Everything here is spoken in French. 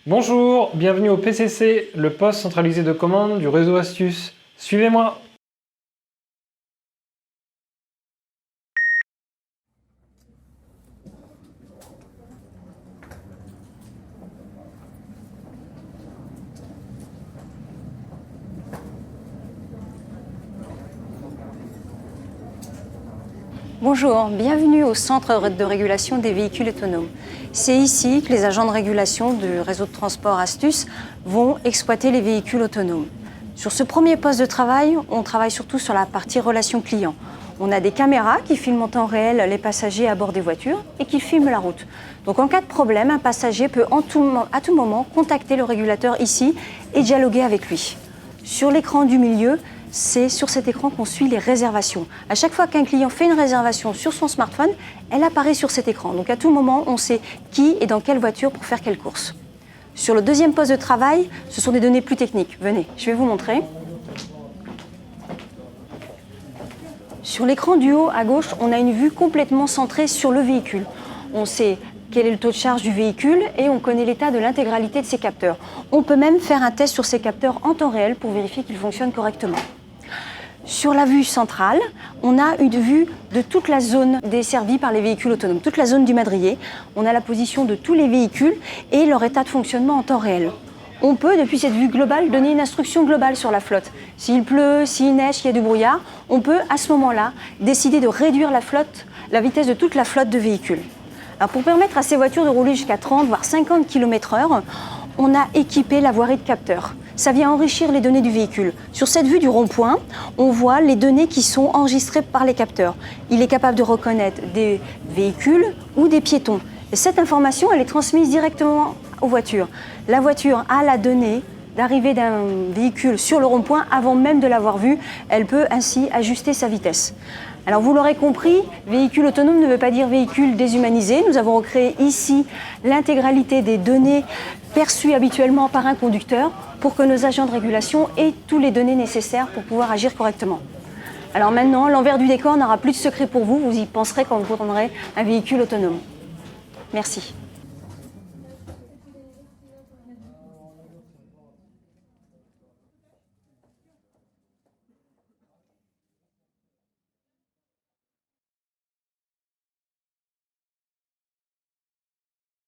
Bonjour, bienvenue au PCC, le poste centralisé de commande du réseau Astuce. Suivez-moi. Bonjour, bienvenue au centre de régulation des véhicules autonomes. C'est ici que les agents de régulation du réseau de transport Astuce vont exploiter les véhicules autonomes. Sur ce premier poste de travail, on travaille surtout sur la partie relation client. On a des caméras qui filment en temps réel les passagers à bord des voitures et qui filment la route. Donc en cas de problème, un passager peut à tout moment contacter le régulateur ici et dialoguer avec lui. Sur l'écran du milieu, c'est sur cet écran qu'on suit les réservations. À chaque fois qu'un client fait une réservation sur son smartphone, elle apparaît sur cet écran. Donc à tout moment, on sait qui est dans quelle voiture pour faire quelle course. Sur le deuxième poste de travail, ce sont des données plus techniques. Venez, je vais vous montrer. Sur l'écran du haut à gauche, on a une vue complètement centrée sur le véhicule. On sait quel est le taux de charge du véhicule et on connaît l'état de l'intégralité de ses capteurs. On peut même faire un test sur ces capteurs en temps réel pour vérifier qu'ils fonctionnent correctement. Sur la vue centrale, on a une vue de toute la zone desservie par les véhicules autonomes, toute la zone du madrier. On a la position de tous les véhicules et leur état de fonctionnement en temps réel. On peut, depuis cette vue globale, donner une instruction globale sur la flotte. S'il pleut, s'il neige, s'il y a du brouillard, on peut, à ce moment-là, décider de réduire la vitesse de toute la flotte de véhicules. Alors pour permettre à ces voitures de rouler jusqu'à 30 voire 50 km/h, on a équipé la voirie de capteurs. Ça vient enrichir les données du véhicule. Sur cette vue du rond-point, on voit les données qui sont enregistrées par les capteurs. Il est capable de reconnaître des véhicules ou des piétons. Et cette information, elle est transmise directement aux voitures. La voiture a la donnée d'arrivée d'un véhicule sur le rond-point avant même de l'avoir vu. Elle peut ainsi ajuster sa vitesse. Alors vous l'aurez compris, véhicule autonome ne veut pas dire véhicule déshumanisé. Nous avons recréé ici l'intégralité des données perçues habituellement par un conducteur pour que nos agents de régulation aient toutes les données nécessaires pour pouvoir agir correctement. Alors maintenant, l'envers du décor n'aura plus de secret pour vous. Vous y penserez quand vous prendrez un véhicule autonome. Merci.